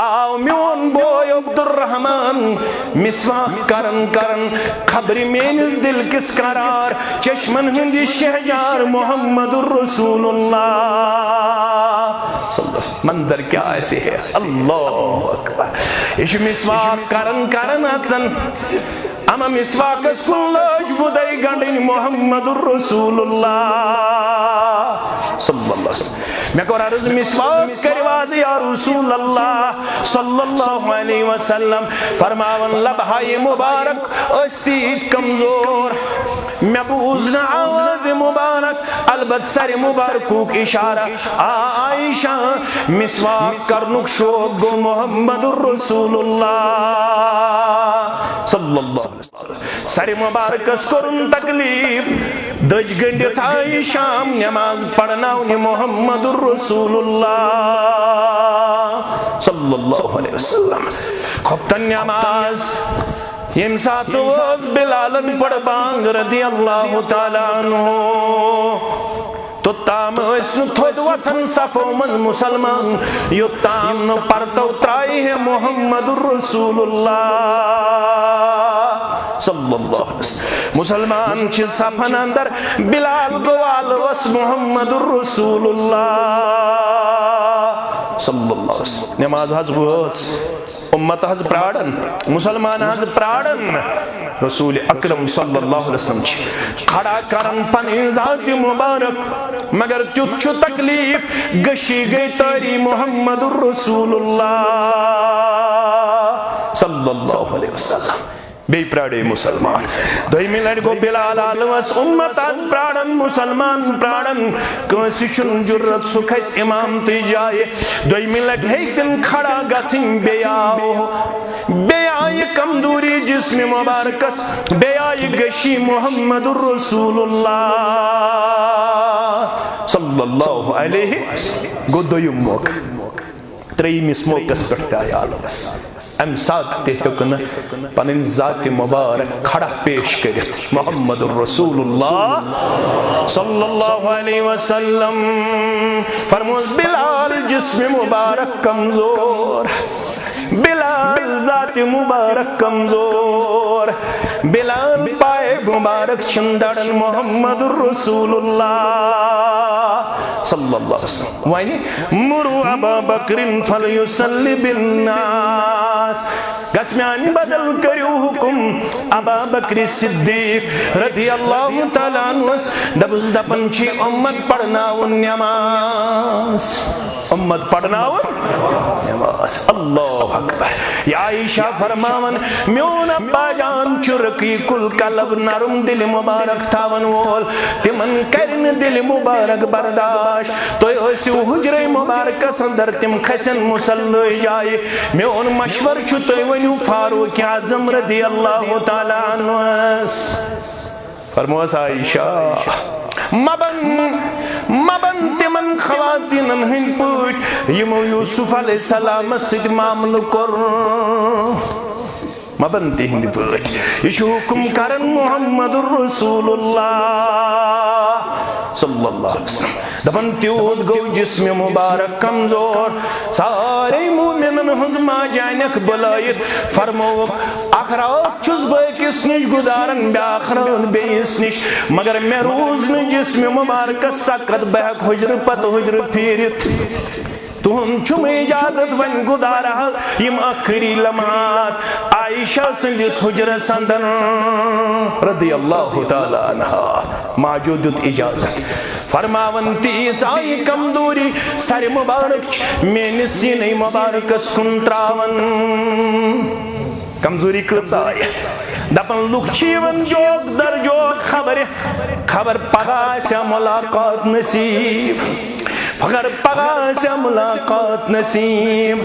آو میون بوے عبدالرحمان مسواک کرن کرن خبر مینس دل کس قرار چشمن ہندی شہجار محمد الرسول اللہ منظر کیا ایسے ہے اللہ اکبر یہ مسواک کرن کرن اتن اما مسواک اس کو لوج بدائی گنڈن محمد الرسول اللہ صلی اللہ علیہ وسلم میں کو عرض مسواک کرواز یا رسول اللہ صلی اللہ علیہ وسلم فرماون لبہائی مبارک استید کمزور میں بوزن آواد مبارک البت سر مبارکو کی اشارہ عائشہ مسواک کرنک شوق گو محمد الرسول اللہ صلی اللہ علیہ وسلم سر مبارک اس کرن تکلیف دج گنڈت آئی شام نماز پڑھنا انہیں محمد الرسول اللہ صلی اللہ علیہ وسلم خبتن نماز یم ساتھ وز بلالن پڑھ بانگ رضی اللہ تعالیٰ عنہ تو تام اسن تھود وطن صفو من مسلمان یو تام نو پرتو ترائی ہے محمد الرسول اللہ صلی اللہ علیہ وسلم مسلمان چھ صفن اندر بلال گوال وس محمد الرسول اللہ صلی اللہ علیہ وسلم نماز حضبت امت حضب پراڑن مسلمان حضب پراڑن رسول اکرم صلی اللہ علیہ وسلم کھڑا کرن پنی ذات مبارک مگر تیچو تکلیف گشی گئی تاری محمد الرسول اللہ صلی اللہ علیہ وسلم بے پراڑے مسلمان دوئی ملڑ کو بلال آلوس امت آج پراڑن مسلمان پراڑن کنسی چن جرت سکھس امام تی جائے دوئی ملڑ ایک دن کھڑا گسن بے آو بے آئی کمدوری جسم مبارکس بے آئی گشی محمد الرسول اللہ صلی اللہ علیہ وسلم گو دوئی موقع تریم اس موقع پڑھتا ہے آلوس ام ساتھ تہکن پنن ذات مبارک کھڑا پیش کرت محمد الرسول اللہ صلی اللہ علیہ وسلم فرموز بلال جسم مبارک کمزور بلال ذات مبارک کمزور بلال پائے مبارک چندڑن محمد الرسول اللہ صلی اللہ علیہ وسلم وائنی مرو ابا بکر فلیسلی بالناس گسمیانی بدل کریو حکم ابا بکر صدیق رضی اللہ تعالیٰ عنہ دبز دپن چی امت پڑھناون نماز امت پڑھناون نماز اللہ اکبر یا عائشہ فرماون میون ابا جان چرکی کل قلب نرم دل مبارک تھاون وول تمن کرن دل مبارک برداشت تو ایسیو حجر مبارک سندر تم کھسن مسلح جائے میون مشور چھتوئی ونیو فاروق اعظم رضی اللہ تعالیٰ عنہ فرموس عائشہ مبن تمن خواتینن ہن پوٹ یمو یوسف علیہ السلام سید معامل کر مبن تہند پوٹ یہ حکم کرن محمد الرسول اللہ صلی اللہ علیہ وسلم دبن تیود گو جسم مبارک کمزور سارے مومنن حضما جانک بلائیت فرمو اخرات چوز بے کس نش گزارن بے آخران بے اس نش مگر میں روزن جسم مبارک سکت بہک حجر پت حجر پھیرت تم چم اجازت ون گدارہ یم اخری لمحات عائشہ سندس حجر سندن رضی اللہ تعالیٰ عنہ موجودت اجازت فرماون تیز آئی کمدوری سر مبارک میں سینہ مبارک اسکن تراون کمزوری کچھ آئی دپن لوگ چیون جوک در جوک خبر پگا سے ملاقات نصیب فگر پگا سے ملاقات نصیب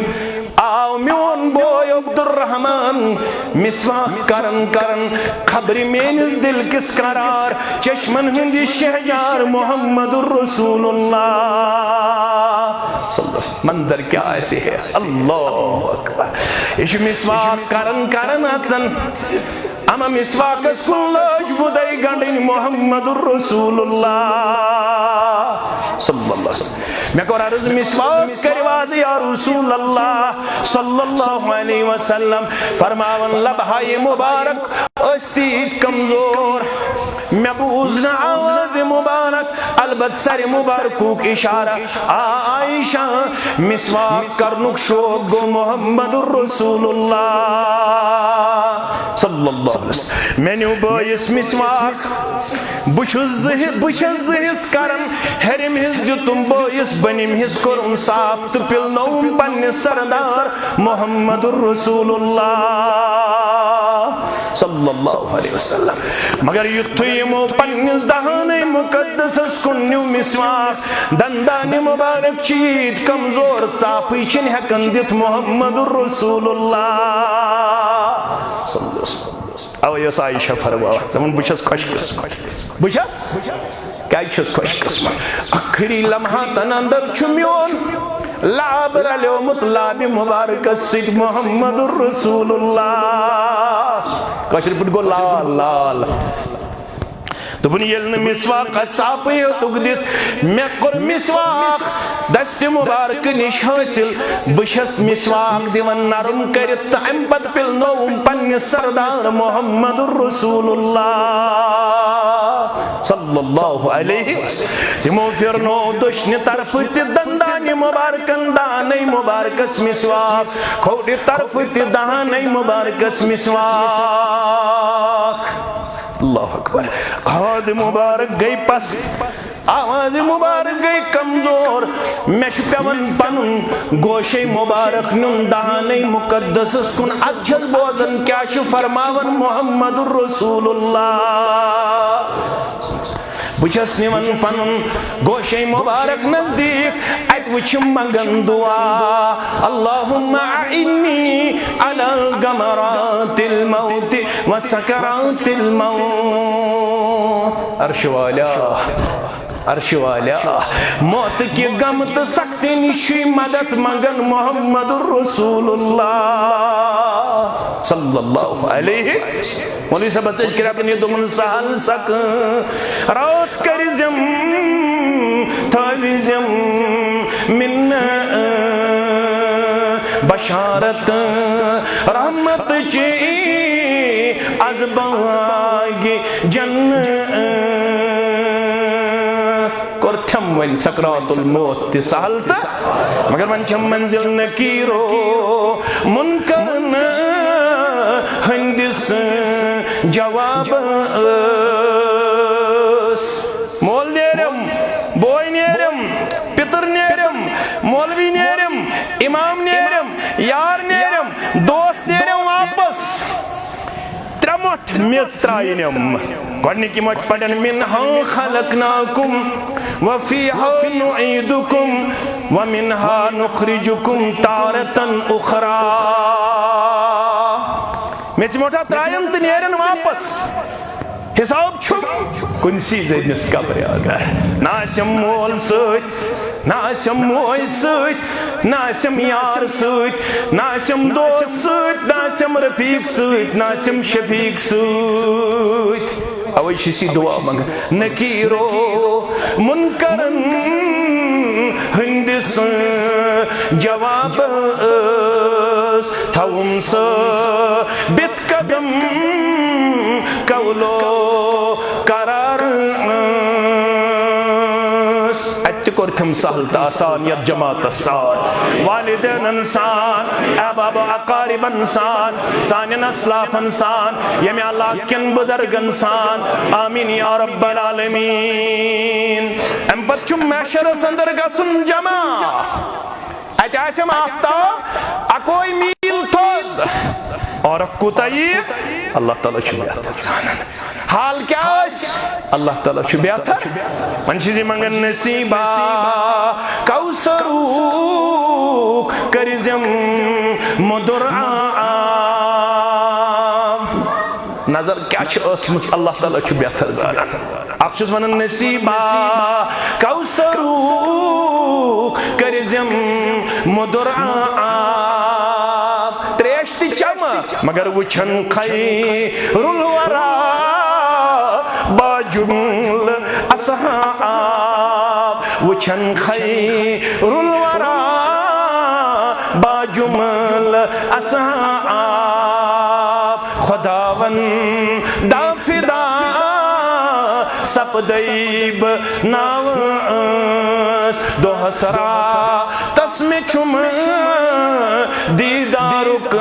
آو میون بوئے عبدالرحمان مسواک کرن کرن خبر مینس دل کس قرار چشمن ہندی شہجار محمد الرسول اللہ منظر کیا ایسے ہے اللہ اکبر اس مسواک کرن کرن اتن اما مسواکس کن لوج بدائی گنڈن محمد الرسول اللہ صلی اللہ علیہ وسلم میں کو عرض مسواک کرواز یا رسول اللہ صلی اللہ علیہ وسلم فرماون لبہائی مبارک استید کمزور میں بوزنا آواز مبارک البت سر مبارکوک اشارہ عائشہ مسواک کرنک شوق گو محمد الرسول اللہ صلی اللہ علیہ وسلم میں نے بائیس مسواک بچھز زہس کرن ہرم ہز دیتم بائیس بنیم ہز کرن صاحب تو پلنوم پن سردار محمد الرسول اللہ صلی اللہ علیہ وسلم مگر یتھیمو پنیز دہانے مقدس اسکنیو مسواک دندان مبارک چید کمزور چاپی چن ہکن دیت محمد الرسول اللہ صلی اللہ علیہ وسلم او یس عائشہ فرماوا تمن بچس خوش قسمت بچس کیا چھس خوش قسمت اخری لمحاتن اندر چمیون لعب رلیومت لاب مبارک سید محمد الرسول اللہ کاشر پٹ گو لال لال دبن یلن مسواق صاپی تک دیت میں کر مسواق دست مبارک نش حاصل بشس مسواق دیون نرم کرت تم پت پلنوم پن سردار محمد الرسول اللہ صلی اللہ علیہ وسلم تمو پھرنو دشن طرف تی دندانی مبارکن دانی مبارکس مسواق کھوڑی طرف تی دانی مبارکس مسواق اللہ اکبر آواز مبارک گئی پس آواز مبارک گئی کمزور میں شپیون پنن گوشے مبارک نن دہانے مقدس اسکن اجھل بوزن کیا شو فرماون محمد الرسول اللہ بچس نیون پنن گوشے مبارک نزدیک ایت وچم مگن دعا اللہم اعنی علی غمرات الموت وسکرات الموت عرش والا موت کی غمت سکتے نشی مدد مگن محمد الرسول اللہ صلی اللہ علیہ وسلم مولی سے بچے کرا کنی دمن سال سک روت کرزم تاویزم من بشارت رحمت چی از باغی جنت کرتھم وین سکرات الموت تی سہلتا مگر من چم منزل نکیرو منکرن ہندس جواب مول نیرم بوئی نیرم پتر نیرم مولوی نیرم امام نیرم یار نیرم دوست نیرم واپس ترمٹ میز ترائنم گوڑنی کی مجھ پڑھن منہا خلقناکم وفیہا نعیدکم ومنہا نخرجکم تارتا اخرى میز موٹا ترائن تنیرن واپس حساب چھپ کنسی زیدنس قبر آگا ہے ناسم مول سوچ ناسم موئی سوچ ناسم یار سوچ ناسم دوست سوچ ناسم رفیق سوچ ناسم شفیق سوچ اوئی شیسی دعا مانگا نکیرو منکرن ہندس جواب تھاوم سا بیت قدم قولو قرار اتکورتم سہلت آسان یا جماعت آسان والدین انسان احباب اقارب انسان سانین اسلاف انسان یمی اللہ کن بدرگ انسان آمین یا رب العالمین ام پتچم محشر سندر گسن جمع ایت ایسم آفتاب اکوئی میل تود اور اکو طیب اللہ تعالیٰ چھو بیاتا حال کیا ہے اللہ تعالیٰ چھو بیاتا منشیزی منگن نصیبہ کوسروک کرزم مدر آم نظر کیا چھو اسمس اللہ تعالیٰ چھو بیاتا زارا اکشس منن نصیبہ کوسروک کرزم مدر آم تریش تی چم مگر وچھن خیر الورا باجمل اصحاب وچھن خیر الورا باجمل اصحاب خداون دا فدا سپدیب ناوس دو حسرا تسمی چم دیدارک